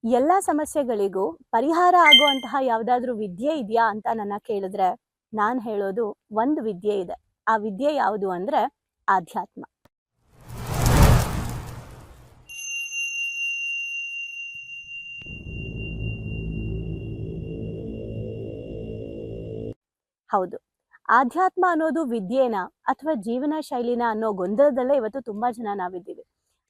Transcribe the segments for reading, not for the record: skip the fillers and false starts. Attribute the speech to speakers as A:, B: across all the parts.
A: ಎಲ್ಲ ಸಮಸ್ಯೆಗಳಿಗೂ ಪರಿಹಾರ ಆಗುವಂತಹ ಯಾವುದಾದ್ರೂ ವಿದ್ಯೆ ಇದೆಯಾ ಅಂತ ನನ್ನ ಕೇಳಿದ್ರೆ ನಾನು ಹೇಳೋದು ಒಂದು ವಿದ್ಯೆ ಇದೆ. ಆ ವಿದ್ಯೆ ಯಾವುದು ಅಂದ್ರೆ ಆಧ್ಯಾತ್ಮ. ಹೌದು. ಆಧ್ಯಾತ್ಮ ಅನ್ನೋದು ವಿದ್ಯೆನಾ ಅಥವಾ ಜೀವನ ಶೈಲಿನ ಅನ್ನೋ ಗೊಂದಲದಲ್ಲೇ ಇವತ್ತು ತುಂಬಾ ಜನ ನಾವಿದ್ದೀವಿ.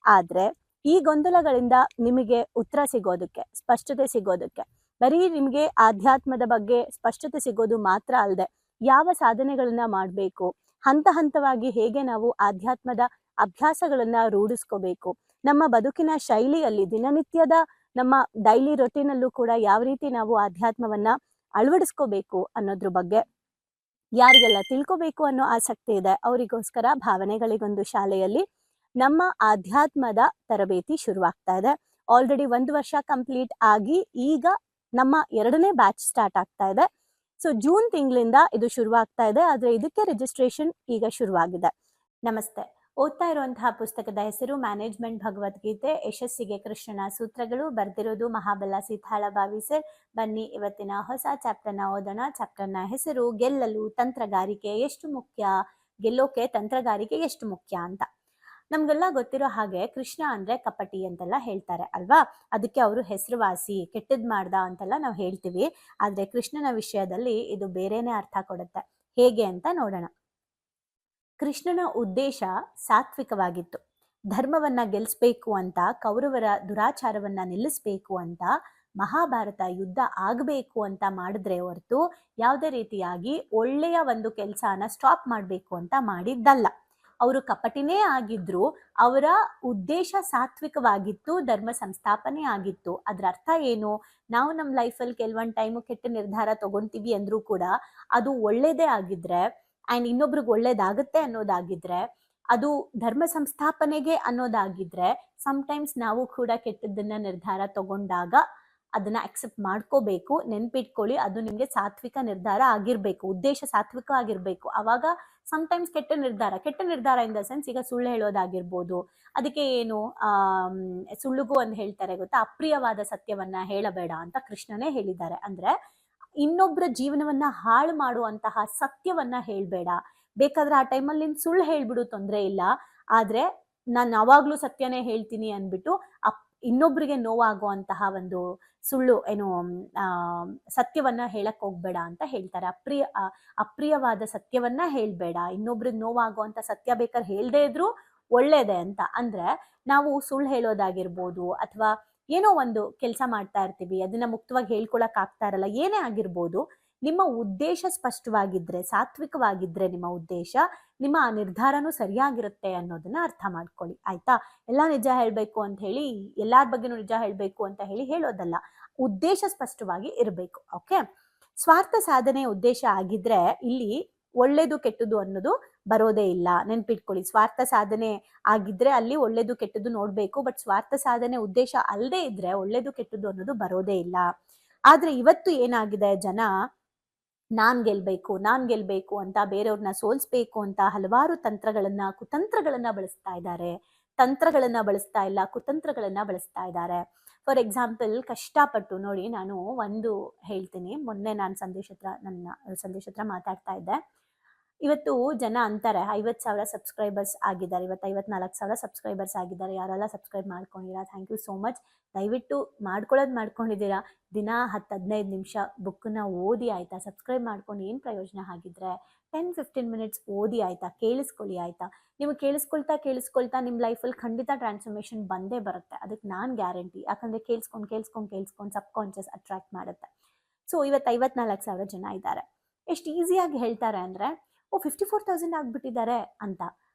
A: ಆದ್ರೆ ಈ ಗೊಂದಲಗಳಿಂದ ನಿಮಗೆ ಉತ್ತರ ಸಿಗೋದಕ್ಕೆ, ಸ್ಪಷ್ಟತೆ ಸಿಗೋದಕ್ಕೆ, ಬರೀ ನಿಮಗೆ ಆಧ್ಯಾತ್ಮದ ಬಗ್ಗೆ ಸ್ಪಷ್ಟತೆ ಸಿಗೋದು ಮಾತ್ರ ಅಲ್ಲದೆ ಯಾವ ಸಾಧನೆಗಳನ್ನ ಮಾಡಬೇಕು, ಹಂತ ಹಂತವಾಗಿ ಹೇಗೆ ನಾವು ಆಧ್ಯಾತ್ಮದ ಅಭ್ಯಾಸಗಳನ್ನ ರೂಢಿಸ್ಕೋಬೇಕು, ನಮ್ಮ ಬದುಕಿನ ಶೈಲಿಯಲ್ಲಿ ದಿನನಿತ್ಯದ ನಮ್ಮ ಡೈಲಿ ರೊಟೀನಲ್ಲೂ ಕೂಡ ಯಾವ ರೀತಿ ನಾವು ಆಧ್ಯಾತ್ಮವನ್ನ ಅಳವಡಿಸ್ಕೋಬೇಕು ಅನ್ನೋದ್ರ ಬಗ್ಗೆ ಯಾರಿಗೆಲ್ಲ ತಿಳ್ಕೋಬೇಕು ಅನ್ನೋ ಆಸಕ್ತಿ ಇದೆ ಅವರಿಗೋಸ್ಕರ ಭಾವನೆಗಳಿಗೊಂದು ಶಾಲೆಯಲ್ಲಿ ನಮ್ಮ ಆಧ್ಯಾತ್ಮದ ತರಬೇತಿ ಶುರುವಾಗ್ತಾ ಇದೆ. ಆಲ್ರೆಡಿ 1 ವರ್ಷ ಕಂಪ್ಲೀಟ್ ಆಗಿ ಈಗ ನಮ್ಮ 2ನೇ ಬ್ಯಾಚ್ ಸ್ಟಾರ್ಟ್ ಆಗ್ತಾ ಇದೆ. ಸೊ ಜೂನ್ ತಿಂಗಳಿಂದ ಇದು ಶುರುವಾಗ್ತಾ ಇದೆ. ಆದ್ರೆ ಇದಕ್ಕೆ ರಿಜಿಸ್ಟ್ರೇಷನ್ ಈಗ ಶುರುವಾಗಿದೆ. ನಮಸ್ತೆ. ಓದ್ತಾ ಇರುವಂತಹ ಪುಸ್ತಕದ ಹೆಸರು ಮ್ಯಾನೇಜ್ಮೆಂಟ್ ಭಗವದ್ಗೀತೆ, ಯಶಸ್ಸಿಗೆ ಕೃಷ್ಣನ ಸೂತ್ರಗಳು. ಬರ್ದಿರೋದು ಮಹಾಬಲ ಸೀತಾಳ ಬಾವಿಸೆ. ಬನ್ನಿ ಇವತ್ತಿನ ಹೊಸ ಚಾಪ್ಟರ್ನ ಓದೋಣ. ಚಾಪ್ಟರ್ನ ಹೆಸರು ಗೆಲ್ಲಲು ತಂತ್ರಗಾರಿಕೆ ಎಷ್ಟು ಮುಖ್ಯ, ಗೆಲ್ಲೋಕೆ ತಂತ್ರಗಾರಿಕೆ ಎಷ್ಟು ಮುಖ್ಯ ಅಂತ. ನಮ್ಗೆಲ್ಲ ಗೊತ್ತಿರೋ ಹಾಗೆ ಕೃಷ್ಣ ಅಂದ್ರೆ ಕಪಟಿ ಅಂತೆಲ್ಲ ಹೇಳ್ತಾರೆ ಅಲ್ವಾ. ಅದಕ್ಕೆ ಅವರು ಹೆಸರುವಾಸಿ, ಕೆಟ್ಟದ್ ಮಾಡ್ದ ಅಂತೆಲ್ಲ ನಾವು ಹೇಳ್ತೀವಿ. ಆದ್ರೆ ಕೃಷ್ಣನ ವಿಷಯದಲ್ಲಿ ಇದು ಬೇರೆನೆ ಅರ್ಥ ಕೊಡುತ್ತೆ. ಹೇಗೆ ಅಂತ ನೋಡೋಣ. ಕೃಷ್ಣನ ಉದ್ದೇಶ ಸಾತ್ವಿಕವಾಗಿತ್ತು. ಧರ್ಮವನ್ನ ಗೆಲ್ಲಿಸ್ಬೇಕು ಅಂತ, ಕೌರವರ ದುರಾಚಾರವನ್ನ ನಿಲ್ಲಿಸ್ಬೇಕು ಅಂತ, ಮಹಾಭಾರತ ಯುದ್ಧ ಆಗಬೇಕು ಅಂತ ಮಾಡಿದ್ರೆ ಹೊರತು ಯಾವುದೇ ರೀತಿಯಾಗಿ ಒಳ್ಳೆಯ ಒಂದು ಕೆಲಸನ ಸ್ಟಾಪ್ ಮಾಡಬೇಕು ಅಂತ ಮಾಡಿದ್ದಲ್ಲ. ಅವರು ಕಪಟಿನೇ ಆಗಿದ್ರು, ಅವರ ಉದ್ದೇಶ ಸಾತ್ವಿಕವಾಗಿತ್ತು, ಧರ್ಮ ಸಂಸ್ಥಾಪನೆ ಆಗಿತ್ತು. ಅದ್ರ ಅರ್ಥ ಏನು? ನಾವು ನಮ್ಮ ಲೈಫಲ್ಲಿ ಕೆಲವೊಂದು ಟೈಮು ಕೆಟ್ಟ ನಿರ್ಧಾರ ತಗೊಂತೀವಿ ಅಂದ್ರೂ ಕೂಡ ಅದು ಒಳ್ಳೇದೇ ಆಗಿದ್ರೆ ಅಂಡ್ ಇನ್ನೊಬ್ರಿಗೆ ಒಳ್ಳೇದಾಗುತ್ತೆ ಅನ್ನೋದಾಗಿದ್ರೆ, ಅದು ಧರ್ಮ ಸಂಸ್ಥಾಪನೆಗೆ ಅನ್ನೋದಾಗಿದ್ರೆ, ಸಮ್ಟೈಮ್ಸ್ ನಾವು ಕೂಡ ಕೆಟ್ಟದ್ದನ್ನ ನಿರ್ಧಾರ ತಗೊಂಡಾಗ ಅದನ್ನ ಅಕ್ಸೆಪ್ಟ್ ಮಾಡ್ಕೋಬೇಕು. ನೆನ್ಪಿಟ್ಕೊಳ್ಳಿ, ಅದು ನಿಮ್ಗೆ ಸಾತ್ವಿಕ ನಿರ್ಧಾರ ಆಗಿರ್ಬೇಕು, ಉದ್ದೇಶ ಸಾತ್ವಿಕ ಆಗಿರ್ಬೇಕು. ಅವಾಗ ಸಮ್ಟೈಮ್ಸ್ ಕೆಟ್ಟ ನಿರ್ಧಾರ ಇನ್ ದ ಸೆನ್ಸ್, ಈಗ ಸುಳ್ಳು ಹೇಳೋದಾಗಿರ್ಬೋದು. ಅದಕ್ಕೆ ಏನು ಸುಳ್ಳುಗೂ ಒಂದು ಹೇಳ್ತಾರೆ ಗೊತ್ತಾ, ಅಪ್ರಿಯವಾದ ಸತ್ಯವನ್ನ ಹೇಳಬೇಡ ಅಂತ ಕೃಷ್ಣನೇ ಹೇಳಿದ್ದಾರೆ. ಅಂದ್ರೆ ಇನ್ನೊಬ್ಬರ ಜೀವನವನ್ನ ಹಾಳು ಮಾಡುವಂತಹ ಸತ್ಯವನ್ನ ಹೇಳ್ಬೇಡ. ಬೇಕಾದ್ರೆ ಆ ಟೈಮಲ್ಲಿ ನೀನ್ ಸುಳ್ಳು ಹೇಳ್ಬಿಡು, ತೊಂದ್ರೆ ಇಲ್ಲ. ಆದ್ರೆ ನಾನು ಯಾವಾಗ್ಲೂ ಸತ್ಯನೇ ಹೇಳ್ತೀನಿ ಅನ್ಬಿಟ್ಟು ಇನ್ನೊಬ್ರಿಗೆ ನೋವಾಗುವಂತಹ ಒಂದು ಸುಳ್ಳು ಏನು ಸತ್ಯವನ್ನ ಹೇಳಕ್ ಹೋಗ್ಬೇಡ ಅಂತ ಹೇಳ್ತಾರೆ. ಅಪ್ರಿಯವಾದ ಸತ್ಯವನ್ನ ಹೇಳ್ಬೇಡ, ಇನ್ನೊಬ್ರಿಗೆ ನೋವಾಗುವಂತ ಸತ್ಯ ಬೇಕಾದ್ರೆ ಹೇಳ್ದೇ ಇದ್ರು ಒಳ್ಳೇದೆ ಅಂತ. ಅಂದ್ರೆ ನಾವು ಸುಳ್ಳು ಹೇಳೋದಾಗಿರ್ಬೋದು, ಅಥವಾ ಏನೋ ಒಂದು ಕೆಲಸ ಮಾಡ್ತಾ ಇರ್ತೀವಿ, ಅದನ್ನ ಮುಕ್ತವಾಗಿ ಹೇಳ್ಕೊಳಕ್ ಆಗ್ತಾ ಇರಲ್ಲ, ಏನೇ ಆಗಿರ್ಬೋದು, ನಿಮ್ಮ ಉದ್ದೇಶ ಸ್ಪಷ್ಟವಾಗಿದ್ರೆ, ಸಾತ್ವಿಕವಾಗಿದ್ರೆ ನಿಮ್ಮ ಉದ್ದೇಶ, ನಿಮ್ಮ ಆ ನಿರ್ಧಾರನೂ ಸರಿಯಾಗಿರುತ್ತೆ ಅನ್ನೋದನ್ನ ಅರ್ಥ ಮಾಡ್ಕೊಳ್ಳಿ. ಆಯ್ತಾ? ಎಲ್ಲ ನಿಜ ಹೇಳ್ಬೇಕು ಅಂತ ಹೇಳಿ, ಎಲ್ಲಾರ ಬಗ್ಗೆನೂ ನಿಜ ಹೇಳ್ಬೇಕು ಅಂತ ಹೇಳಿ ಹೇಳೋದಲ್ಲ. ಉದ್ದೇಶ ಸ್ಪಷ್ಟವಾಗಿ ಇರಬೇಕು. ಓಕೆ. ಸ್ವಾರ್ಥ ಸಾಧನೆ ಉದ್ದೇಶ ಆಗಿದ್ರೆ ಇಲ್ಲಿ ಒಳ್ಳೇದು ಕೆಟ್ಟದ್ದು ಅನ್ನೋದು ಬರೋದೇ ಇಲ್ಲ. ನೆನ್ಪಿಟ್ಕೊಳ್ಳಿ, ಸ್ವಾರ್ಥ ಸಾಧನೆ ಆಗಿದ್ರೆ ಅಲ್ಲಿ ಒಳ್ಳೇದು ಕೆಟ್ಟದ್ದು ನೋಡ್ಬೇಕು. ಬಟ್ ಸ್ವಾರ್ಥ ಸಾಧನೆ ಉದ್ದೇಶ ಅಲ್ಲದೆ ಇದ್ರೆ ಒಳ್ಳೇದು ಕೆಟ್ಟದ್ದು ಅನ್ನೋದು ಬರೋದೇ ಇಲ್ಲ. ಆದ್ರೆ ಇವತ್ತು ಏನಾಗಿದೆ, ಜನ ನಾನ್ ಗೆಲ್ಬೇಕು ಅಂತ, ಬೇರೆಯವ್ರನ್ನ ಸೋಲ್ಸ್ಬೇಕು ಅಂತ ಹಲವಾರು ಕುತಂತ್ರಗಳನ್ನ ಬಳಸ್ತಾ ಇದ್ದಾರೆ. ತಂತ್ರಗಳನ್ನ ಬಳಸ್ತಾ ಇಲ್ಲ, ಕುತಂತ್ರಗಳನ್ನ ಬಳಸ್ತಾ ಇದ್ದಾರೆ. ಫಾರ್ ಎಕ್ಸಾಂಪಲ್, ಕಷ್ಟಪಟ್ಟು ನೋಡಿ, ನಾನು ಒಂದು ಹೇಳ್ತೀನಿ. ಮೊನ್ನೆ ನಾನು ನನ್ನ ಸಂದೇಶ್ ಹತ್ರ ಮಾತಾಡ್ತಾ ಇದ್ದೆ. ಇವತ್ತು ಜನ ಅಂತಾರೆ 50,000 ಸಬ್ಸ್ಕ್ರೈಬರ್ಸ್ ಆಗಿದ್ದಾರೆ, ಇವತ್ತು 54,000 ಸಬ್ಸ್ಕ್ರೈಬರ್ಸ್ ಆಗಿದ್ದಾರೆ. ಯಾರೆಲ್ಲ ಸಬ್ಸ್ಕ್ರೈಬ್ ಮಾಡ್ಕೊಂಡಿರಾ, ಥ್ಯಾಂಕ್ ಯು ಸೋ ಮಚ್. ದಯವಿಟ್ಟು ಮಾಡ್ಕೊಂಡಿದ್ದೀರಾ. ದಿನ 10-15 ನಿಮಿಷ ಬುಕ್ಕನ್ನ ಓದಿ ಆಯ್ತಾ, ಸಬ್ಸ್ಕ್ರೈಬ್ ಮಾಡ್ಕೊಂಡು ಏನು ಪ್ರಯೋಜನ? ಆಗಿದ್ರೆ 10-15 ಮಿನಿಟ್ಸ್ ಓದಿ ಆಯ್ತಾ, ಕೇಳಿಸ್ಕೊಳ್ಳಿ ಆಯ್ತಾ. ನೀವು ಕೇಳಿಸ್ಕೊಳ್ತಾ ನಿಮ್ಮ ಲೈಫಲ್ಲಿ ಖಂಡಿತ ಟ್ರಾನ್ಸ್ಫಾರ್ಮೇಷನ್ ಬಂದೇ ಬರುತ್ತೆ. ಅದಕ್ಕೆ ನಾನು ಗ್ಯಾರಂಟಿ. ಯಾಕಂದ್ರೆ ಕೇಳಿಸ್ಕೊಂಡು ಸಬ್ ಕಾನ್ಷಿಯಸ್ ಅಟ್ರಾಕ್ಟ್ ಮಾಡುತ್ತೆ. ಸೊ ಇವತ್ತು 54,000 ಜನ ಇದ್ದಾರೆ. ಎಷ್ಟು ಈಸಿಯಾಗಿ ಹೇಳ್ತಾರೆ ಅಂದ್ರೆ, 54,000 ಆಗ್ಬಿಟ್ಟಿದ್ದಾರೆ ಅಂತ.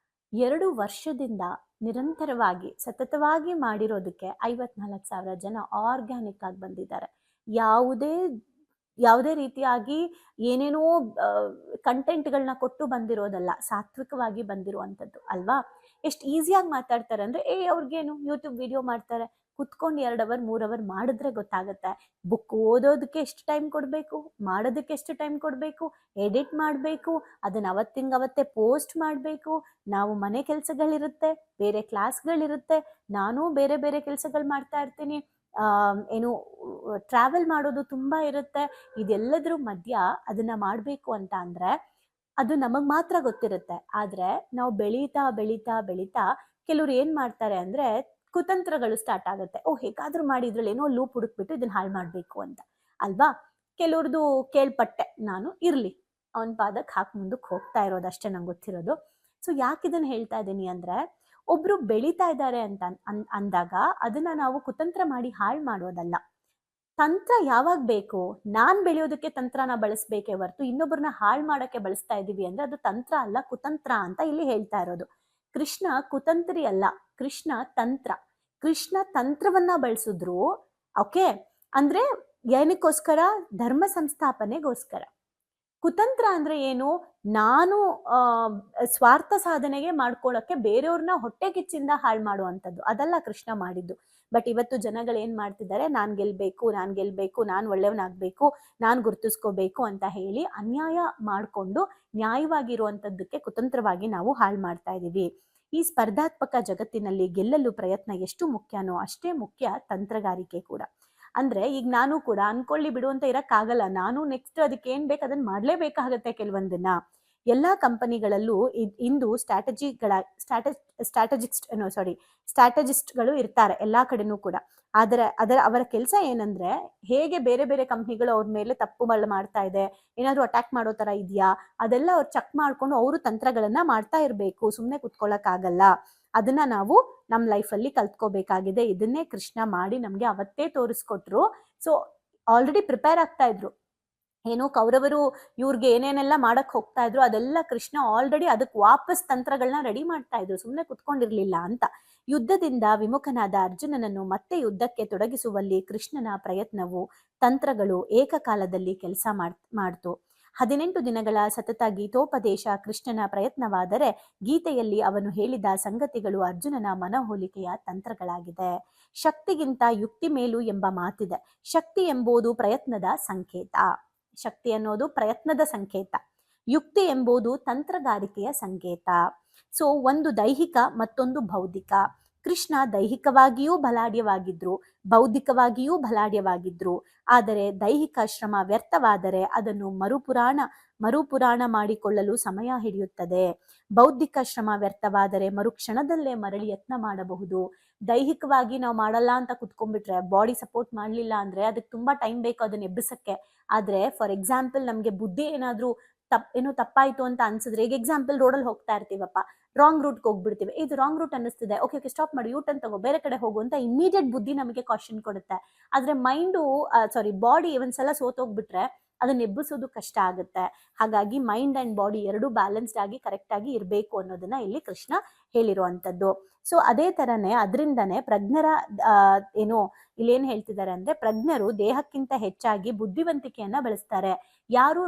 A: 2 ವರ್ಷದಿಂದ ನಿರಂತರವಾಗಿ ಸತತವಾಗಿ ಮಾಡಿರೋದಕ್ಕೆ 54,000 ಜನ ಆರ್ಗ್ಯಾನಿಕ್ ಆಗಿ ಬಂದಿದ್ದಾರೆ. ಯಾವುದೇ ರೀತಿಯಾಗಿ ಏನೇನೋ ಕಂಟೆಂಟ್ಗಳನ್ನ ಕೊಟ್ಟು ಬಂದಿರೋದಲ್ಲ, ಸಾತ್ವಿಕವಾಗಿ ಬಂದಿರುವಂಥದ್ದು ಅಲ್ವಾ. ಎಷ್ಟು ಈಸಿಯಾಗಿ ಮಾತಾಡ್ತಾರೆ ಅಂದ್ರೆ, ಅವ್ರಿಗೇನು ಯೂಟ್ಯೂಬ್ ವಿಡಿಯೋ ಮಾಡ್ತಾರೆ, ಕುತ್ಕೊಂಡು 2 ಅವರ್ 3 ಅವರ್ ಮಾಡಿದ್ರೆ ಗೊತ್ತಾಗುತ್ತೆ. ಬುಕ್ ಓದೋದಕ್ಕೆ ಎಷ್ಟು ಟೈಮ್ ಕೊಡಬೇಕು, ಮಾಡೋದಕ್ಕೆ ಎಷ್ಟು ಟೈಮ್ ಕೊಡಬೇಕು, ಎಡಿಟ್ ಮಾಡಬೇಕು, ಅದನ್ನ ಅವತ್ತೇ ಪೋಸ್ಟ್ ಮಾಡಬೇಕು. ನಾವು ಮನೆ ಕೆಲಸಗಳಿರುತ್ತೆ, ಬೇರೆ ಕ್ಲಾಸ್ಗಳಿರುತ್ತೆ, ನಾನು ಬೇರೆ ಕೆಲಸಗಳು ಮಾಡ್ತಾ ಇರ್ತೀನಿ. ಏನು ಟ್ರಾವೆಲ್ ಮಾಡೋದು ತುಂಬ ಇರುತ್ತೆ. ಇದೆಲ್ಲದ್ರ ಮಧ್ಯ ಅದನ್ನ ಮಾಡಬೇಕು ಅಂತ ಅಂದರೆ ಅದು ನಮಗೆ ಮಾತ್ರ ಗೊತ್ತಿರುತ್ತೆ. ಆದರೆ ನಾವು ಬೆಳೀತಾ ಬೆಳೀತಾ ಬೆಳೀತಾ ಕೆಲವ್ರು ಏನು ಮಾಡ್ತಾರೆ ಅಂದರೆ ಕುತಂತ್ರಗಳು ಸ್ಟಾರ್ಟ್ ಆಗುತ್ತೆ. ಓ, ಹೇಗಾದರೂ ಮಾಡಿ ಇದ್ರಲ್ಲಿ ಏನೋ ಲೂಪ್ ಹುಡುಕ್ಬಿಟ್ಟು ಇದನ್ನ ಹಾಳು ಮಾಡಬೇಕು ಅಂತ ಅಲ್ವಾ. ಕೆಲವ್ರದ್ದು ಕೇಳ್ಪಟ್ಟೆ ನಾನು, ಇರಲಿ ಅವನ ಪಾದಕ್ಕೆ ಹಾಕಿ ಮುಂದಕ್ಕೆ ಹೋಗ್ತಾ ಇರೋದಷ್ಟೇ ನಂಗೆ ಗೊತ್ತಿರೋದು. ಸೊ ಯಾಕೆ ಇದನ್ನು ಹೇಳ್ತಾ ಇದ್ದೀನಿ ಅಂದರೆ, ಒಬ್ರು ಬೆಳೀತಾ ಇದ್ದಾರೆ ಅಂತ ಅಂದಾಗ ಅದನ್ನ ನಾವು ಕುತಂತ್ರ ಮಾಡಿ ಹಾಳು ಮಾಡೋದಲ್ಲ. ತಂತ್ರ ಯಾವಾಗ ಬೇಕು? ನಾನ್ ಬೆಳೆಯೋದಕ್ಕೆ ತಂತ್ರನ ಬಳಸ್ಬೇಕೇ ಹೊರತು ಇನ್ನೊಬ್ಬರನ್ನ ಹಾಳು ಮಾಡಕ್ಕೆ ಬಳಸ್ತಾ ಇದೀವಿ ಅಂದ್ರೆ ಅದು ತಂತ್ರ ಅಲ್ಲ, ಕುತಂತ್ರ ಅಂತ ಇಲ್ಲಿ ಹೇಳ್ತಾ ಇರೋದು. ಕೃಷ್ಣ ಕುತಂತ್ರಿ ಅಲ್ಲ, ಕೃಷ್ಣ ತಂತ್ರ. ಕೃಷ್ಣ ತಂತ್ರವನ್ನ ಬಳಸಿದ್ರು. ಓಕೆ, ಅಂದ್ರೆ ಏನಕ್ಕೋಸ್ಕರ? ಧರ್ಮ ಸಂಸ್ಥಾಪನೆಗೋಸ್ಕರ. ಕುತಂತ್ರ ಅಂದ್ರೆ ಏನು? ನಾನು ಸ್ವಾರ್ಥ ಸಾಧನೆಗೆ ಮಾಡ್ಕೊಳ್ಳೋಕೆ ಬೇರೆಯವ್ರನ್ನ ಹೊಟ್ಟೆ ಕಿಚ್ಚಿಂದ ಹಾಳು ಮಾಡುವಂಥದ್ದು, ಅದಲ್ಲ ಕೃಷ್ಣ ಮಾಡಿದ್ದು. ಬಟ್ ಇವತ್ತು ಜನಗಳು ಏನ್ ಮಾಡ್ತಿದ್ದಾರೆ? ನಾನ್ ಗೆಲ್ಬೇಕು, ನಾನು ಒಳ್ಳೆಯವನಾಗ್ಬೇಕು, ನಾನು ಗುರ್ತಿಸ್ಕೋಬೇಕು ಅಂತ ಹೇಳಿ ಅನ್ಯಾಯ ಮಾಡ್ಕೊಂಡು ನ್ಯಾಯವಾಗಿರುವಂಥದ್ದಕ್ಕೆ ಕುತಂತ್ರವಾಗಿ ನಾವು ಹಾಳು ಮಾಡ್ತಾ ಇದೀವಿ. ಈ ಸ್ಪರ್ಧಾತ್ಮಕ ಜಗತ್ತಿನಲ್ಲಿ ಗೆಲ್ಲಲು ಪ್ರಯತ್ನ ಎಷ್ಟು ಮುಖ್ಯನೋ ಅಷ್ಟೇ ಮುಖ್ಯ ತಂತ್ರಗಾರಿಕೆ ಕೂಡ. ಅಂದ್ರೆ ಈಗ ನಾನು ಕೂಡ ಅನ್ಕೊಳ್ಳಿ ಬಿಡು ಅಂತ ಇರಕ್ಕಾಗಲ್ಲ. ನಾನು ನೆಕ್ಸ್ಟ್ ಅದಕ್ಕೆ ಏನ್ ಬೇಕು ಅದನ್ನ ಮಾಡ್ಲೇಬೇಕಾಗತ್ತೆ. ಕೆಲವೊಂದನ್ನ ಎಲ್ಲಾ ಕಂಪನಿಗಳಲ್ಲೂ ಇಂದು ಸ್ಟ್ರಾಟಜಿಸ್ಟ್ಗಳು ಇರ್ತಾರೆ ಎಲ್ಲಾ ಕಡೆನೂ ಕೂಡ. ಅವರ ಕೆಲಸ ಏನಂದ್ರೆ, ಹೇಗೆ ಬೇರೆ ಬೇರೆ ಕಂಪ್ನಿಗಳು ಅವ್ರ ಮೇಲೆ ತಪ್ಪು ಮಾಡ್ತಾ ಇದೆ, ಏನಾದ್ರು ಅಟ್ಯಾಕ್ ಮಾಡೋ ತರ ಇದೆಯಾ, ಅದೆಲ್ಲ ಅವ್ರು ಚೆಕ್ ಮಾಡ್ಕೊಂಡು ಅವರು ತಂತ್ರಗಳನ್ನ ಮಾಡ್ತಾ ಇರ್ಬೇಕು. ಸುಮ್ನೆ ಕುತ್ಕೊಳ್ಳಕ್ ಆಗಲ್ಲ. ಅದನ್ನ ನಾವು ನಮ್ಮ ಲೈಫಲ್ಲಿ ಕಲ್ತ್ಕೋಬೇಕಾಗಿದೆ. ಇದನ್ನೇ ಕೃಷ್ಣ ಮಾಡಿ ನಮ್ಗೆ ಅವತ್ತೇ ತೋರಿಸ್ಕೊಟ್ರು. ಸೊ ಆಲ್ರೆಡಿ ಪ್ರಿಪೇರ್ ಆಗ್ತಾ ಇದ್ರು. ಏನೋ ಕೌರವರು ಇವ್ರಿಗೆ ಏನೇನೆಲ್ಲ ಮಾಡಕ್ ಹೋಗ್ತಾ ಇದ್ರು ಅದೆಲ್ಲ ಕೃಷ್ಣ ಆಲ್ರೆಡಿ ಅದಕ್ಕೆ ವಾಪಸ್ ತಂತ್ರಗಳನ್ನ ರೆಡಿ ಮಾಡ್ತಾ ಇದ್ರು, ಸುಮ್ಮನೆ ಕುತ್ಕೊಂಡಿರ್ಲಿಲ್ಲ ಅಂತ. ಯುದ್ಧದಿಂದ ವಿಮುಖನಾದ ಅರ್ಜುನನನ್ನು ಮತ್ತೆ ಯುದ್ಧಕ್ಕೆ ತೊಡಗಿಸುವಲ್ಲಿ ಕೃಷ್ಣನ ಪ್ರಯತ್ನವು, ತಂತ್ರಗಳು ಏಕಕಾಲದಲ್ಲಿ ಕೆಲಸ ಮಾಡ್ತು. 18 ದಿನಗಳ ಸತತ ಗೀತೋಪದೇಶ ಕೃಷ್ಣನ ಪ್ರಯತ್ನವಾದರೆ, ಗೀತೆಯಲ್ಲಿ ಅವನು ಹೇಳಿದ ಸಂಗತಿಗಳು ಅರ್ಜುನನ ಮನವೊಲಿಕೆಯ ತಂತ್ರಗಳಾಗಿದೆ. ಶಕ್ತಿಗಿಂತ ಯುಕ್ತಿ ಮೇಲು ಎಂಬ ಮಾತಿದೆ. ಶಕ್ತಿ ಎಂಬುದು ಪ್ರಯತ್ನದ ಸಂಕೇತ. ಶಕ್ತಿ ಅನ್ನೋದು ಪ್ರಯತ್ನದ ಸಂಕೇತ. ಯುಕ್ತಿ ಎಂಬುದು ತಂತ್ರಗಾರಿಕೆಯ ಸಂಕೇತ. ಸೊ ಒಂದು ದೈಹಿಕ, ಮತ್ತೊಂದು ಬೌದ್ಧಿಕ. ಕೃಷ್ಣ ದೈಹಿಕವಾಗಿಯೂ ಬಲಾಢ್ಯವಾಗಿದ್ರು, ಬೌದ್ಧಿಕವಾಗಿಯೂ ಬಲಾಢ್ಯವಾಗಿದ್ರು. ಆದರೆ ದೈಹಿಕ ಶ್ರಮ ವ್ಯರ್ಥವಾದರೆ ಅದನ್ನು ಮರುಪುರಾಣ ಮಾಡಿಕೊಳ್ಳಲು ಸಮಯ ಹಿಡಿಯುತ್ತದೆ. ಬೌದ್ಧಿಕ ಶ್ರಮ ವ್ಯರ್ಥವಾದರೆ ಮರುಕ್ಷಣದಲ್ಲೇ ಮರಳಿ ಯತ್ನ ಮಾಡಬಹುದು. ದೈಹಿಕವಾಗಿ ನಾವು ಮಾಡಲ್ಲ ಅಂತ ಕುತ್ಕೊಂಡ್ಬಿಟ್ರೆ, ಬಾಡಿ ಸಪೋರ್ಟ್ ಮಾಡ್ಲಿಲ್ಲ ಅಂದ್ರೆ ಅದಕ್ಕೆ ತುಂಬಾ ಟೈಮ್ ಬೇಕು ಅದನ್ನ ಎಬ್ಬಿಸಕ್ಕೆ. ಆದ್ರೆ ಫಾರ್ ಎಕ್ಸಾಂಪಲ್ ನಮ್ಗೆ ಬುದ್ಧಿ ಏನಾದ್ರೂ ತಪ್ಪಾಯ್ತು ಅಂತ ಅನ್ಸಿದ್ರೆ, ಈಗ ಎಕ್ಸಾಂಪಲ್ ರೋಡಲ್ಲಿ ಹೋಗ್ತಾ ಇರ್ತೀವಪ್ಪ, ರಾಂಗ್ ರೂಟ್ಗೆ ಹೋಗ್ಬಿಡ್ತೀವಿ. ಇದು ರಾಂಗ್ ರೂಟ್ ಅನ್ನಿಸ್ತಿದೆ, ಓಕೆ ಸ್ಟಾಪ್ ಮಾಡಿ, ಯೂ ಟರ್ನ್ ತಗೋ, ಬೇರೆ ಕಡೆ ಹೋಗು ಅಂತ ಇಮಿಡಿಯೇಟ್ ಬುದ್ಧಿ ನಮಗೆ ಕಾಶನ್ ಕೊಡುತ್ತೆ. ಆದ್ರೆ ಬಾಡಿ ಒಂದ್ಸಲ ಸೋತೋಗ್ಬಿಟ್ರೆ ಅದನ್ನ ಎಬ್ಬಿಸೋದು ಕಷ್ಟ ಆಗುತ್ತೆ. ಹಾಗಾಗಿ ಮೈಂಡ್ ಅಂಡ್ ಬಾಡಿ ಎರಡು ಬ್ಯಾಲೆನ್ಸ್ಡ್ ಆಗಿ ಕರೆಕ್ಟ್ ಆಗಿ ಇರಬೇಕು ಅನ್ನೋದನ್ನ ಇಲ್ಲಿ ಕೃಷ್ಣ ಹೇಳಿರುವಂತದ್ದು. ಸೊ ಅದೇ ತರನೇ ಅದರಿಂದನೇ ಪ್ರಜ್ಞರ ಇಲ್ಲೇನ್ ಹೇಳ್ತಿದ್ದಾರೆ ಅಂದ್ರೆ, ಪ್ರಜ್ಞರು ದೇಹಕ್ಕಿಂತ ಹೆಚ್ಚಾಗಿ ಬುದ್ಧಿವಂತಿಕೆಯನ್ನ ಬಳಸ್ತಾರೆ. ಯಾರು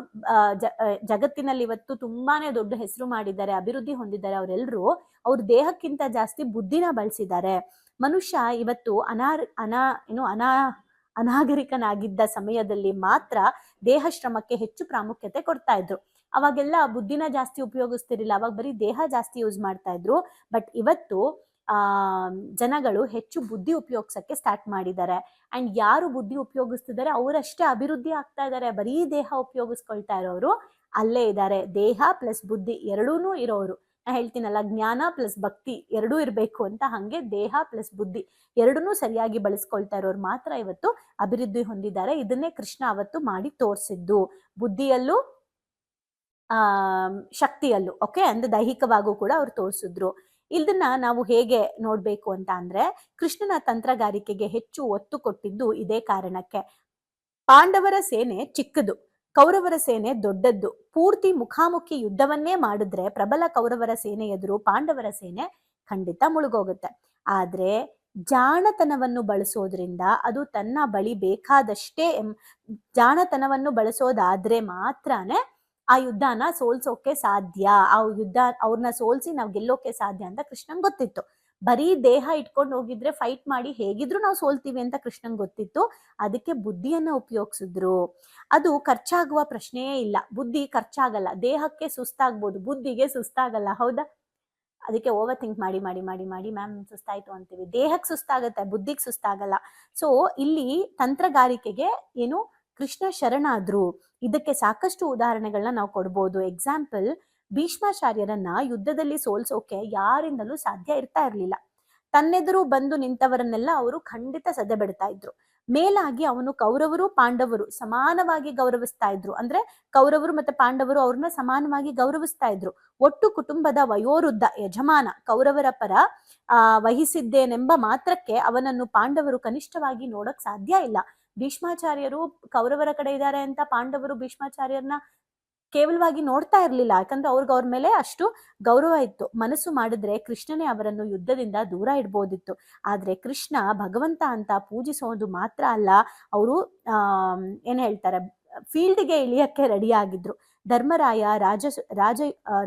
A: ಜಗತ್ತಿನಲ್ಲಿ ಇವತ್ತು ತುಂಬಾನೇ ದೊಡ್ಡ ಹೆಸರು ಮಾಡಿದ್ದಾರೆ, ಅಭಿವೃದ್ಧಿ ಹೊಂದಿದ್ದಾರೆ, ಅವರೆಲ್ಲರೂ ಅವ್ರ ದೇಹಕ್ಕಿಂತ ಜಾಸ್ತಿ ಬುದ್ಧಿನ ಬಳಸಿದ್ದಾರೆ. ಮನುಷ್ಯ ಇವತ್ತು ಅನಾಗರಿಕನಾಗಿದ್ದ ಸಮಯದಲ್ಲಿ ಮಾತ್ರ ದೇಹ ಶ್ರಮಕ್ಕೆ ಹೆಚ್ಚು ಪ್ರಾಮುಖ್ಯತೆ ಕೊಡ್ತಾ ಇದ್ರು. ಅವಾಗೆಲ್ಲ ಬುದ್ಧಿನ ಜಾಸ್ತಿ ಉಪಯೋಗಿಸ್ತಿರ್ಲಿಲ್ಲ, ಅವಾಗ ಬರೀ ದೇಹ ಜಾಸ್ತಿ ಯೂಸ್ ಮಾಡ್ತಾ ಇದ್ರು. ಬಟ್ ಇವತ್ತು ಜನಗಳು ಹೆಚ್ಚು ಬುದ್ಧಿ ಉಪಯೋಗಿಸಕ್ಕೆ ಸ್ಟಾರ್ಟ್ ಮಾಡಿದ್ದಾರೆ. ಅಂಡ್ ಯಾರು ಬುದ್ಧಿ ಉಪಯೋಗಿಸ್ತಿದ್ದಾರೆ ಅವರಷ್ಟೇ ಅಭಿವೃದ್ಧಿ ಆಗ್ತಾ ಇದ್ದಾರೆ. ಬರೀ ದೇಹ ಉಪಯೋಗಿಸ್ಕೊಳ್ತಾ ಇರೋರು ಅಲ್ಲೇ ಇದ್ದಾರೆ. ದೇಹ ಪ್ಲಸ್ ಬುದ್ಧಿ ಎರಡೂನು ಇರೋರು. ನಾ ಹೇಳ್ತೀನಲ್ಲ, ಜ್ಞಾನ ಪ್ಲಸ್ ಭಕ್ತಿ ಎರಡೂ ಇರಬೇಕು ಅಂತ. ಹಂಗೆ ದೇಹ ಪ್ಲಸ್ ಬುದ್ಧಿ ಎರಡನ್ನೂ ಸರಿಯಾಗಿ ಬಳಸ್ಕೊಳ್ತಾ ಇರೋರು ಮಾತ್ರ ಇವತ್ತು ಅಭಿವೃದ್ಧಿ ಹೊಂದಿದ್ದಾರೆ. ಇದನ್ನೇ ಕೃಷ್ಣ ಅವತ್ತು ಮಾಡಿ ತೋರಿಸಿದ್ದು, ಬುದ್ಧಿಯಲ್ಲೂ ಶಕ್ತಿಯಲ್ಲೂ. ಓಕೆ, ಅಂದ್ರೆ ದೈಹಿಕವಾಗೂ ಕೂಡ ಅವ್ರು ತೋರಿಸಿದ್ರು. ಇದನ್ನ ನಾವು ಹೇಗೆ ನೋಡ್ಬೇಕು ಅಂತ ಅಂದ್ರೆ, ಕೃಷ್ಣನ ತಂತ್ರಗಾರಿಕೆಗೆ ಹೆಚ್ಚು ಒತ್ತು ಕೊಟ್ಟಿದ್ದು ಇದೇ ಕಾರಣಕ್ಕೆ. ಪಾಂಡವರ ಸೇನೆ ಚಿಕ್ಕದು, ಕೌರವರ ಸೇನೆ ದೊಡ್ಡದ್ದು. ಪೂರ್ತಿ ಮುಖಾಮುಖಿ ಯುದ್ಧವನ್ನೇ ಮಾಡಿದ್ರೆ ಪ್ರಬಲ ಕೌರವರ ಸೇನೆ ಎದುರು ಪಾಂಡವರ ಸೇನೆ ಖಂಡಿತ ಮುಳುಗೋಗುತ್ತೆ. ಆದ್ರೆ ಜಾಣತನವನ್ನು ಬಳಸೋದ್ರಿಂದ, ಅದು ತನ್ನ ಬಳಿ ಬೇಕಾದಷ್ಟೇ ಜಾಣತನವನ್ನು ಬಳಸೋದಾದ್ರೆ ಮಾತ್ರನೇ ಆ ಯುದ್ಧನ ಸೋಲ್ಸೋಕೆ ಸಾಧ್ಯ. ಅವ್ರನ್ನ ಸೋಲ್ಸಿ ನಾವು ಗೆಲ್ಲೋಕೆ ಸಾಧ್ಯ ಅಂತ ಕೃಷ್ಣನ್ ಗೊತ್ತಿತ್ತು. ಬರೀ ದೇಹ ಇಟ್ಕೊಂಡು ಹೋಗಿದ್ರೆ ಫೈಟ್ ಮಾಡಿ ಹೇಗಿದ್ರು ನಾವು ಸೋಲ್ತೀವಿ ಅಂತ ಕೃಷ್ಣನ್ ಗೊತ್ತಿತ್ತು. ಅದಕ್ಕೆ ಬುದ್ಧಿಯನ್ನ ಉಪಯೋಗಿಸಿದ್ರು. ಅದು ಖರ್ಚಾಗುವ ಪ್ರಶ್ನೆಯೇ ಇಲ್ಲ. ಬುದ್ಧಿ ಖರ್ಚಾಗಲ್ಲ. ದೇಹಕ್ಕೆ ಸುಸ್ತಾಗ್ಬೋದು, ಬುದ್ಧಿಗೆ ಸುಸ್ತಾಗಲ್ಲ. ಹೌದಾ? ಅದಕ್ಕೆ ಓವರ್ ಥಿಂಕ್ ಮಾಡಿ ಮಾಡಿ ಮಾಡಿ ಮಾಡಿ ಮ್ಯಾಮ್ ಸುಸ್ತಾಯ್ತು ಅಂತೀವಿ. ದೇಹಕ್ಕೆ ಸುಸ್ತಾಗತ್ತೆ, ಬುದ್ಧಿಗೆ ಸುಸ್ತಾಗಲ್ಲ. ಸೊ ಇಲ್ಲಿ ತಂತ್ರಗಾರಿಕೆಗೆ ಏನು ಕೃಷ್ಣ ಶರಣಾದ್ರು. ಇದಕ್ಕೆ ಸಾಕಷ್ಟು ಉದಾಹರಣೆಗಳನ್ನ ನಾವು ಕೊಡ್ಬೋದು. ಎಕ್ಸಾಂಪಲ್, ಭೀಷ್ಮಾಚಾರ್ಯರನ್ನ ಯುದ್ಧದಲ್ಲಿ ಸೋಲ್ಸೋಕೆ ಯಾರಿಂದಲೂ ಸಾಧ್ಯ ಇರ್ತಾ ಇರ್ಲಿಲ್ಲ. ತನ್ನೆದುರು ಬಂದು ನಿಂತವರನ್ನೆಲ್ಲ ಅವರು ಖಂಡಿತ ಸದೆ ಬಿಡ್ತಾ ಇದ್ರು. ಮೇಲಾಗಿ ಅವನು ಕೌರವರು ಪಾಂಡವರು ಸಮಾನವಾಗಿ ಗೌರವಿಸ್ತಾ ಇದ್ರು. ಅಂದ್ರೆ ಕೌರವರು ಮತ್ತೆ ಪಾಂಡವರು ಅವ್ರನ್ನ ಸಮಾನವಾಗಿ ಗೌರವಿಸ್ತಾ ಇದ್ರು. ಒಟ್ಟು ಕುಟುಂಬದ ವಯೋವೃದ್ಧ ಯಜಮಾನ ಕೌರವರ ಪರ ವಹಿಸಿದ್ದೇನೆಂಬ ಮಾತ್ರಕ್ಕೆ ಅವನನ್ನು ಪಾಂಡವರು ಕನಿಷ್ಠವಾಗಿ ನೋಡಕ್ ಸಾಧ್ಯ ಇಲ್ಲ. ಭೀಷ್ಮಾಚಾರ್ಯರು ಕೌರವರ ಕಡೆ ಇದ್ದಾರೆ ಅಂತ ಪಾಂಡವರು ಭೀಷ್ಮಾಚಾರ್ಯರನ್ನ ಕೇವಲವಾಗಿ ನೋಡ್ತಾ ಇರ್ಲಿಲ್ಲ. ಯಾಕಂದ್ರೆ ಅವ್ರ ಮೇಲೆ ಅಷ್ಟು ಗೌರವ ಇತ್ತು. ಮನಸ್ಸು ಮಾಡಿದ್ರೆ ಕೃಷ್ಣನೇ ಅವರನ್ನು ಯುದ್ಧದಿಂದ ದೂರ ಇಡ್ಬೋದಿತ್ತು. ಆದ್ರೆ ಕೃಷ್ಣ ಭಗವಂತ ಅಂತ ಪೂಜಿಸೋದು ಮಾತ್ರ ಅಲ್ಲ, ಅವರು ಏನ್ ಹೇಳ್ತಾರೆ, ಫೀಲ್ಡ್ಗೆ ಇಳಿಯಕ್ಕೆ ರೆಡಿ ಆಗಿದ್ರು. ಧರ್ಮರಾಯ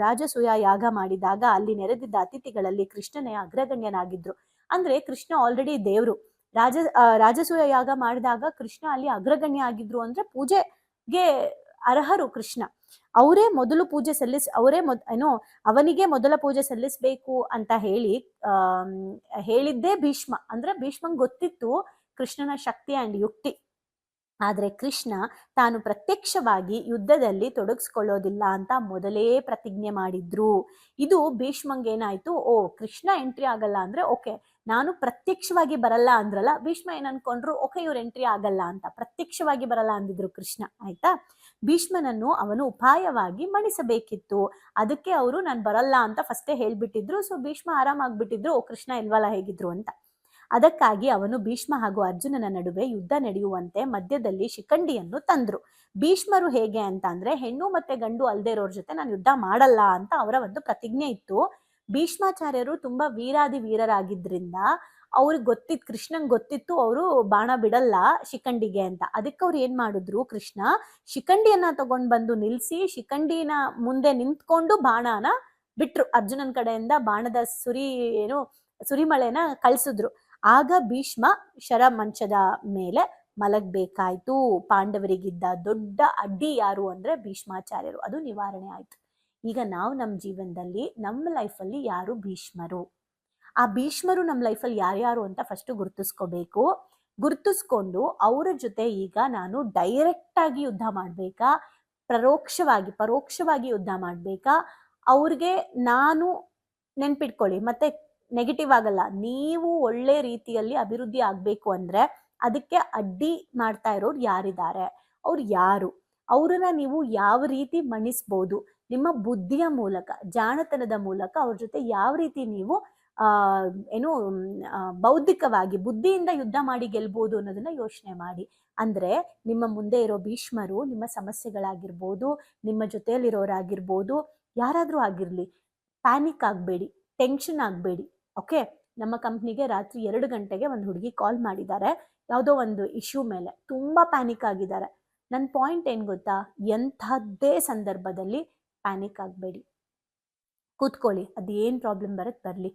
A: ರಾಜಸೂಯ ಯಾಗ ಮಾಡಿದಾಗ ಅಲ್ಲಿ ನೆರೆದಿದ್ದ ಅತಿಥಿಗಳಲ್ಲಿ ಕೃಷ್ಣನೇ ಅಗ್ರಗಣ್ಯನಾಗಿದ್ರು. ಅಂದ್ರೆ ಕೃಷ್ಣ ಆಲ್ರೆಡಿ ದೇವ್ರು. ರಾಜಸೂಯ ಯಾಗ ಮಾಡಿದಾಗ ಕೃಷ್ಣ ಅಲ್ಲಿ ಅಗ್ರಗಣ್ಯ ಆಗಿದ್ರು. ಅಂದ್ರೆ ಪೂಜೆಗೆ ಅರ್ಹರು ಕೃಷ್ಣ. ಅವರೇ ಮೊದಲು ಪೂಜೆ ಅವನಿಗೆ ಮೊದಲ ಪೂಜೆ ಸಲ್ಲಿಸ್ಬೇಕು ಅಂತ ಹೇಳಿದ್ದೇ ಭೀಷ್ಮ. ಅಂದ್ರೆ ಭೀಷ್ಮಂಗ್ ಗೊತ್ತಿತ್ತು ಕೃಷ್ಣನ ಶಕ್ತಿ ಅಂಡ್ ಯುಕ್ತಿ. ಆದ್ರೆ ಕೃಷ್ಣ ತಾನು ಪ್ರತ್ಯಕ್ಷವಾಗಿ ಯುದ್ಧದಲ್ಲಿ ತೊಡಗಿಸ್ಕೊಳ್ಳೋದಿಲ್ಲ ಅಂತ ಮೊದಲೇ ಪ್ರತಿಜ್ಞೆ ಮಾಡಿದ್ರು. ಇದು ಭೀಷ್ಮಂಗೇನಾಯ್ತು, ಕೃಷ್ಣ ಎಂಟ್ರಿ ಆಗಲ್ಲ ಅಂದ್ರೆ ಓಕೆ, ನಾನು ಪ್ರತ್ಯಕ್ಷವಾಗಿ ಬರಲ್ಲ ಅಂದ್ರಲ್ಲ, ಭೀಷ್ಮ ಏನ್ ಅನ್ಕೊಂಡ್ರು, ಓಕೆ ಇವ್ರು ಎಂಟ್ರಿ ಆಗಲ್ಲ ಅಂತ. ಪ್ರತ್ಯಕ್ಷವಾಗಿ ಬರಲ್ಲ ಅಂದಿದ್ರು ಕೃಷ್ಣ. ಆಯ್ತಾ, ಭೀಷ್ಮನನ್ನು ಅವನು ಉಪಾಯವಾಗಿ ಮಣಿಸಬೇಕಿತ್ತು. ಅದಕ್ಕೆ ಅವರು ನಾನು ಬರಲ್ಲ ಅಂತ ಫಸ್ಟೇ ಹೇಳ್ಬಿಟ್ಟಿದ್ರು. ಸೊ ಭೀಷ್ಮ ಆರಾಮಾಗ್ಬಿಟ್ಟಿದ್ರು, ಕೃಷ್ಣ ಇಲ್ವಲ್ಲ ಹೇಗಿದ್ರು ಅಂತ. ಅದಕ್ಕಾಗಿ ಅವನು ಭೀಷ್ಮ ಹಾಗೂ ಅರ್ಜುನನ ನಡುವೆ ಯುದ್ಧ ನಡೆಯುವಂತೆ ಮಧ್ಯದಲ್ಲಿ ಶಿಖಂಡಿಯನ್ನು ತಂದ್ರು. ಭೀಷ್ಮರು ಹೇಗೆ ಅಂತ ಅಂದ್ರೆ, ಹೆಣ್ಣು ಮತ್ತೆ ಗಂಡು ಅಲ್ದೇ ಇರೋರ್ ಜೊತೆ ನಾನು ಯುದ್ಧ ಮಾಡಲ್ಲ ಅಂತ ಅವರ ಒಂದು ಪ್ರತಿಜ್ಞೆ ಇತ್ತು. ಭೀಷ್ಮಾಚಾರ್ಯರು ತುಂಬಾ ವೀರಾದಿ ವೀರರಾಗಿದ್ರಿಂದ ಅವ್ರಿಗೆ ಗೊತ್ತಿತ್ತು, ಕೃಷ್ಣಂಗೆ ಗೊತ್ತಿತ್ತು ಅವರು ಬಾಣ ಬಿಡಲ್ಲ ಶಿಖಂಡಿಗೆ ಅಂತ. ಅದಕ್ಕೆ ಅವ್ರು ಏನ್ ಮಾಡಿದ್ರು, ಕೃಷ್ಣ ಶಿಖಂಡಿಯನ್ನ ತಗೊಂಡ್ ಬಂದು ನಿಲ್ಸಿ ಶಿಖಂಡಿನ ಮುಂದೆ ನಿಂತ್ಕೊಂಡು ಬಾಣನ ಬಿಟ್ರು. ಅರ್ಜುನನ್ ಕಡೆಯಿಂದ ಬಾಣದ ಸುರಿಮಳೆನ ಕಳ್ಸಿದ್ರು. ಆಗ ಭೀಷ್ಮ ಶರಮಂಚದ ಮೇಲೆ ಮಲಗ್ಬೇಕಾಯ್ತು. ಪಾಂಡವರಿಗಿದ್ದ ದೊಡ್ಡ ಅಡ್ಡಿ ಯಾರು ಅಂದ್ರೆ ಭೀಷ್ಮಾಚಾರ್ಯರು. ಅದು ನಿವಾರಣೆ ಆಯ್ತು. ಈಗ ನಾವು ನಮ್ಮ ಜೀವನದಲ್ಲಿ ನಮ್ಮ ಲೈಫಲ್ಲಿ ಯಾರು ಭೀಷ್ಮರು, ಆ ಭೀಷ್ಮರು ನಮ್ಮ ಲೈಫಲ್ಲಿ ಯಾರ್ಯಾರು ಅಂತ ಫಸ್ಟ್ ಗುರ್ತಿಸ್ಕೋಬೇಕು. ಗುರ್ತಿಸ್ಕೊಂಡು ಅವರ ಜೊತೆ ಈಗ ನಾನು ಡೈರೆಕ್ಟ್ ಆಗಿ ಯುದ್ಧ ಮಾಡ್ಬೇಕಾ, ಪರೋಕ್ಷವಾಗಿ ಯುದ್ಧ ಮಾಡ್ಬೇಕಾ, ಅವ್ರಿಗೆ ನಾನು ನೆನ್ಪಿಟ್ಕೊಳ್ಳಿ, ಮತ್ತೆ ನೆಗೆಟಿವ್ ಆಗಲ್ಲ, ನೀವು ಒಳ್ಳೆ ರೀತಿಯಲ್ಲಿ ಅಭಿವೃದ್ಧಿ ಆಗ್ಬೇಕು ಅಂದ್ರೆ ಅದಕ್ಕೆ ಅಡ್ಡಿ ಮಾಡ್ತಾ ಇರೋರು ಯಾರಿದ್ದಾರೆ, ಅವ್ರು ಯಾರು, ಅವ್ರನ್ನ ನೀವು ಯಾವ ರೀತಿ ಮಣಿಸ್ಬೋದು, ನಿಮ್ಮ ಬುದ್ಧಿಯ ಮೂಲಕ, ಜಾಣತನದ ಮೂಲಕ ಅವ್ರ ಜೊತೆ ಯಾವ ರೀತಿ ನೀವು ಬೌದ್ಧಿಕವಾಗಿ ಬುದ್ಧಿಯಿಂದ ಯುದ್ಧ ಮಾಡಿ ಗೆಲ್ಬಹುದು ಅನ್ನೋದನ್ನ ಯೋಚನೆ ಮಾಡಿ. ಅಂದ್ರೆ ನಿಮ್ಮ ಮುಂದೆ ಇರೋ ಭೀಷ್ಮರು ನಿಮ್ಮ ಸಮಸ್ಯೆಗಳಾಗಿರ್ಬೋದು, ನಿಮ್ಮ ಜೊತೆಯಲ್ಲಿರೋರಾಗಿರ್ಬೋದು, ಯಾರಾದ್ರೂ ಆಗಿರ್ಲಿ, ಪ್ಯಾನಿಕ್ ಆಗ್ಬೇಡಿ, ಟೆನ್ಷನ್ ಆಗ್ಬೇಡಿ. ಓಕೆ, ನಮ್ಮ ಕಂಪ್ನಿಗೆ ರಾತ್ರಿ 2 ಗಂಟೆಗೆ ಒಂದು ಹುಡುಗಿ ಕಾಲ್ ಮಾಡಿದ್ದಾರೆ, ಯಾವುದೋ ಒಂದು ಇಶ್ಯೂ ಮೇಲೆ ತುಂಬಾ ಪ್ಯಾನಿಕ್ ಆಗಿದ್ದಾರೆ. ನನ್ನ ಪಾಯಿಂಟ್ ಏನ್ ಗೊತ್ತಾ, ಎಂಥದ್ದೇ ಸಂದರ್ಭದಲ್ಲಿ ಪ್ಯಾನಿಕ್ ಆಗಬೇಡಿ, ಕೂತ್ಕೊಳ್ಳಿ, ಅದೇನು ಪ್ರಾಬ್ಲಮ್ ಬರಲಿ,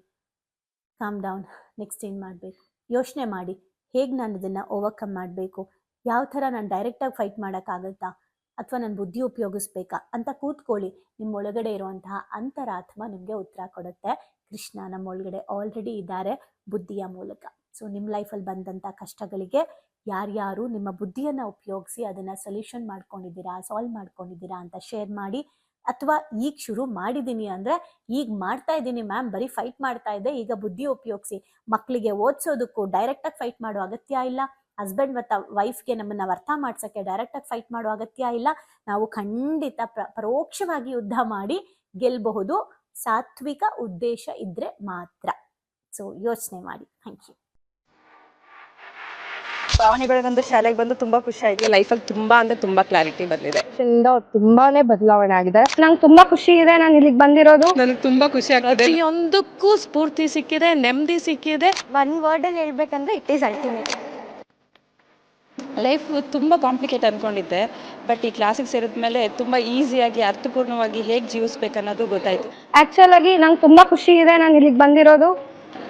A: ಕಾಮ್ ಡೌನ್. ನೆಕ್ಸ್ಟ್ ಏನು ಮಾಡಬೇಕು ಯೋಚನೆ ಮಾಡಿ, ಹೇಗೆ ನಾನು ಇದನ್ನು ಓವರ್ಕಮ್ ಮಾಡಬೇಕು, ಯಾವ ಥರ ನಾನು ಡೈರೆಕ್ಟಾಗಿ ಫೈಟ್ ಮಾಡೋಕ್ಕಾಗತ್ತಾ ಅಥವಾ ನಾನು ಬುದ್ಧಿ ಉಪಯೋಗಿಸ್ಬೇಕಾ ಅಂತ ಕೂತ್ಕೊಳ್ಳಿ. ನಿಮ್ಮ ಒಳಗಡೆ ಇರುವಂತಹ ಅಂತರಾತ್ಮ ನಿಮಗೆ ಉತ್ತರ ಕೊಡುತ್ತೆ. ಕೃಷ್ಣ ನಮ್ಮ ಒಳಗಡೆ ಆಲ್ರೆಡಿ ಇದ್ದಾರೆ ಬುದ್ಧಿಯ ಮೂಲಕ. ಸೊ ನಿಮ್ಮ ಲೈಫಲ್ಲಿ ಬಂದಂಥ ಕಷ್ಟಗಳಿಗೆ ಯಾರ್ಯಾರು ನಿಮ್ಮ ಬುದ್ಧಿಯನ್ನು ಉಪಯೋಗಿಸಿ ಅದನ್ನು ಸೊಲ್ಯೂಷನ್ ಮಾಡ್ಕೊಂಡಿದ್ದೀರಾ, ಸಾಲ್ವ್ ಮಾಡ್ಕೊಂಡಿದ್ದೀರಾ ಅಂತ ಶೇರ್ ಮಾಡಿ. ಅಥವಾ ಈಗ ಶುರು ಮಾಡಿದ್ದೀನಿ ಅಂದರೆ, ಈಗ ಮಾಡ್ತಾ ಇದ್ದೀನಿ ಮ್ಯಾಮ್, ಬರೀ ಫೈಟ್ ಮಾಡ್ತಾ ಇದ್ದೆ, ಈಗ ಬುದ್ಧಿ ಉಪಯೋಗಿಸಿ. ಮಕ್ಕಳಿಗೆ ಓದಿಸೋದಕ್ಕೂ ಡೈರೆಕ್ಟಾಗಿ ಫೈಟ್ ಮಾಡೋ ಅಗತ್ಯ ಇಲ್ಲ. ಹಸ್ಬೆಂಡ್ ಮತ್ತು ವೈಫ್ಗೆ ನಮ್ಮನ್ನು ಅರ್ಥ ಮಾಡ್ಸೋಕ್ಕೆ ಡೈರೆಕ್ಟಾಗಿ ಫೈಟ್ ಮಾಡೋ ಅಗತ್ಯ ಇಲ್ಲ. ನಾವು ಖಂಡಿತ ಪರೋಕ್ಷವಾಗಿ ಯುದ್ಧ ಮಾಡಿ ಗೆಲ್ಲಬಹುದು, ಸಾತ್ವಿಕ ಉದ್ದೇಶ ಇದ್ರೆ ಮಾತ್ರ. ಸೊ ಯೋಚನೆ ಮಾಡಿ. Thank you.
B: ಭಾವನೆಗಳಿಗೊಂದು ಶಾಲೆಗೆ ಬಂದು ತುಂಬಾ ಖುಷಿ ಆಯ್ತು.
C: ಲೈಫಲ್ಲಿ ತುಂಬಾ ಅಂದ್ರೆ ತುಂಬಾ ಕ್ಲಾರಿಟಿ ಬಂದಿದೆ.
B: ತುಂಬಾನೇ ಬದಲಾವಣೆ ಆಗಿದೆ. ನಂಗೆ ತುಂಬಾ ಖುಷಿ ಇದೆ ನಾನು ಇಲ್ಲಿಗೆ ಬಂದಿರೋದು.
C: ನನಗೆ ತುಂಬಾ ಖುಷಿ ಆಗ್ತಿದೆ. ಪ್ರತಿಯೊಂದಕ್ಕೂ ಸ್ಫೂರ್ತಿ ಸಿಕ್ಕಿದೆ, ನೆಮ್ಮದಿ ಸಿಕ್ಕಿದೆ.
B: ಒನ್ ವರ್ಡ್ ಅಲ್ಲಿ ಹೇಳ್ಬೇಕಂದ್ರೆ ಇಟ್ ಈಸ್ ಅಲ್ಟಿಮೇಟ್.
C: ಲೈಫ್ ತುಂಬ ಕಾಂಪ್ಲಿಕೇಟ್ ಅಂದ್ಕೊಂಡಿದ್ದೆ, ಬಟ್ ಈ ಕ್ಲಾಸಿಗೆ ಸೇರಿದ ಮೇಲೆ ತುಂಬ ಈಸಿಯಾಗಿ ಅರ್ಥಪೂರ್ಣವಾಗಿ ಹೇಗೆ ಜೀವಿಸ್ಬೇಕು ಅನ್ನೋದು ಗೊತ್ತಾಯ್ತು.
B: ಆಕ್ಚುಲ್ ಆಗಿ ನಂಗೆ ತುಂಬಾ ಖುಷಿ ಇದೆ ನಾನು ಇಲ್ಲಿಗೆ ಬಂದಿರೋದು.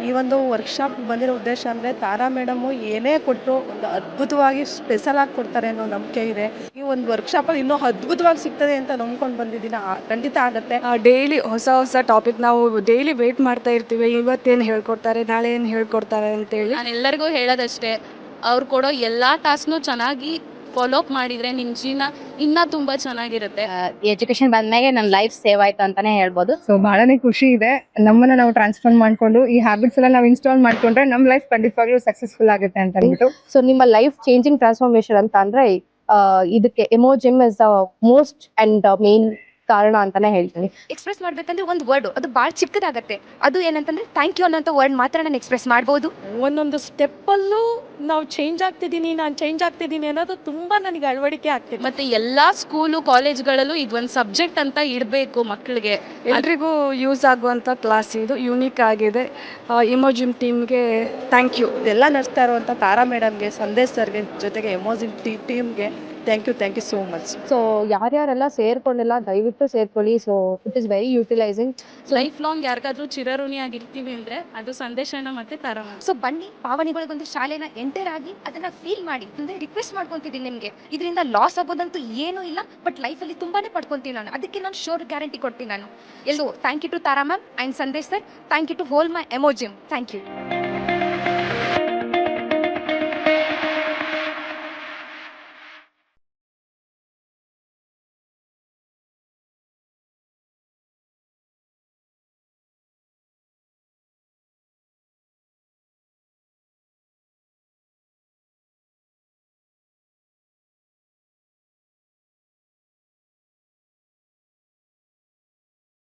D: ಈ ಒಂದು ವರ್ಕ್ಶಾಪ್ ಬಂದಿರೋ ಉದ್ದೇಶ ಅಂದರೆ ತಾರಾ ಮೇಡಮು ಏನೇ ಕೊಟ್ಟರು ಒಂದು ಅದ್ಭುತವಾಗಿ ಸ್ಪೆಷಲ್ ಆಗಿ ಕೊಡ್ತಾರೆ ಅನ್ನೋ ನಂಬಿಕೆ ಇದೆ. ಈ ಒಂದು ವರ್ಕ್ಶಾಪಲ್ಲಿ ಇನ್ನೂ ಅದ್ಭುತವಾಗಿ ಸಿಗ್ತದೆ ಅಂತ ನಂಬ್ಕೊಂಡು ಬಂದಿದ್ದೀನಿ. ಖಂಡಿತ ಆಗುತ್ತೆ.
E: ಡೈಲಿ ಹೊಸ ಹೊಸ ಟಾಪಿಕ್ ನಾವು ಡೈಲಿ ವೇಟ್ ಮಾಡ್ತಾ ಇರ್ತೀವಿ, ಇವತ್ತೇನು ಹೇಳ್ಕೊಡ್ತಾರೆ, ನಾಳೆ ಏನು ಹೇಳ್ಕೊಡ್ತಾರೆ ಅಂತೇಳಿ.
F: ನಾನು ಎಲ್ಲರಿಗೂ ಹೇಳೋದಷ್ಟೇ, ಅವ್ರು ಕೊಡೋ ಎಲ್ಲ ಟಾಸ್ಕ್ನು ಚೆನ್ನಾಗಿ ಫಾಲೋ ಅಪ್ ಮಾಡಿದರೆ ನಿಮ್ಮ ಜೀವನ ಇನ್ನೂ ತುಂಬ ಚೆನ್ನಾಗಿರುತ್ತೆ.
G: ಎಜುಕೇಶನ್ ಬಂದ್ಮೇಲೆ ನನ್ನ ಲೈಫ್ ಸೇವ್ ಆಯ್ತು ಅಂತಾನೆ ಹೇಳ್ಬೋದು.
B: ಸೊ ಬಹಳನೇ ಖುಷಿ ಇದೆ. ನಮ್ಮನ್ನ ನಾವು ಟ್ರಾನ್ಸ್ಫಾರ್ಮ್ ಮಾಡ್ಕೊಂಡು ಈ ಹ್ಯಾಬಿಟ್ಸ್ ಎಲ್ಲ ನಾವು ಇನ್ಸ್ಟಾಲ್ ಮಾಡ್ಕೊಂಡ್ರೆ ನಮ್ಮ ಲೈಫ್ ಖಂಡಿತವಾಗ್ಲೂ ಸಕ್ಸಸ್ಫುಲ್ ಆಗುತ್ತೆ ಅಂತ ಅಂದ್ಬಿಟ್ಟು.
H: ಸೊ ನಿಮ್ಮ ಲೈಫ್ ಚೇಂಜಿಂಗ್ ಟ್ರಾನ್ಸ್ಫಾರ್ಮೇಶನ್ ಅಂತ ಅಂದ್ರೆ ಇದಕ್ಕೆ ಎಮೋಜಿಮ್ is the most and main ಕಾರಣ ಅಂತಾನೆ ಹೇಳ್ತೀನಿ.
I: ಎಕ್ಸ್ಪ್ರೆಸ್ ಮಾಡ್ಬೇಕಂದ್ರೆ ಒಂದು ವರ್ಡ್ ಅದು ಭಾಳ ಚಿಕ್ಕದಾಗತ್ತೆ. ಅದು ಏನಂತಂದ್ರೆ ಥ್ಯಾಂಕ್ ಯು ಅನ್ನೋಂಥ ವರ್ಡ್ ಮಾತ್ರ ನಾನು ಎಕ್ಸ್ಪ್ರೆಸ್ ಮಾಡ್ಬೋದು.
D: ಒಂದೊಂದು ಸ್ಟೆಪ್ಪಲ್ಲೂ ನಾವು ಚೇಂಜ್ ಆಗ್ತಿದ್ದೀನಿ, ನಾನು ಚೇಂಜ್ ಆಗ್ತಿದ್ದೀನಿ ಅನ್ನೋದು ತುಂಬ ನನಗೆ ಅಳವಡಿಕೆ ಆಗ್ತಿದೆ.
F: ಮತ್ತು ಎಲ್ಲ ಸ್ಕೂಲು ಕಾಲೇಜ್ಗಳಲ್ಲೂ ಇದೊಂದು ಸಬ್ಜೆಕ್ಟ್ ಅಂತ ಇಡಬೇಕು ಮಕ್ಕಳಿಗೆ.
E: ಎಲ್ರಿಗೂ ಯೂಸ್ ಆಗುವಂಥ ಕ್ಲಾಸ್ ಇದು, ಯೂನಿಕ್ ಆಗಿದೆ. ಇಮೋಜಿಮ್ ಟೀಮ್ಗೆ ಥ್ಯಾಂಕ್ ಯು.
D: ಇದೆಲ್ಲ ನಡೆಸ್ತಾ ಇರುವಂಥ ತಾರಾ ಮೇಡಮ್ಗೆ, ಸಂದೇಶ್ ಸರ್ಗೆ, ಜೊತೆಗೆ ಎಮೋಜಿಮ್ ಟೀಮ್ಗೆ thank you so much.
H: So ಯಾರ್ಯಾರೆಲ್ಲ ಸೇರ್ಕೊಂಡಿಲ್ಲ ದಯವಿಟ್ಟು ಸೇರ್ಕೊಳ್ಳಿ. So it is very utilizing.
F: Life long ಯಾರಿಗಾದ್ರೂ ಚಿರಋಣಿಯಾಗಿರ್ತೀವಿ ಅಂದರೆ ಅದು ಸಂದೇಶನ ಮತ್ತು ತಾರಾ.
I: ಸೊ ಬನ್ನಿ ಪಾವನಿಗಳಿಗೊಂದು ಶಾಲೆನ ಎಂಟರ್ ಆಗಿ ಅದನ್ನ ಫೀಲ್ ಮಾಡಿ. ಅಂದ್ರೆ ರಿಕ್ವೆಸ್ಟ್ ಮಾಡ್ಕೊಂತಿದ್ದೀನಿ ನಿಮಗೆ, ಇದರಿಂದ ಲಾಸ್ ಆಗೋದಂತೂ ಏನೂ ಇಲ್ಲ, ಬಟ್ ಲೈಫಲ್ಲಿ ತುಂಬಾನೇ ಪಡ್ಕೊಂತೀನಿ ನಾನು. ಅದಕ್ಕೆ ನಾನು ಶೋರ್ ಗ್ಯಾರಂಟಿ ಕೊಡ್ತೀನಿ ನಾನು. ಎಲ್ಲೋ thank you to Tara ma'am and Sandesh sir. Thank you to whole my ಎಮೋಜಿಮ್. Thank you.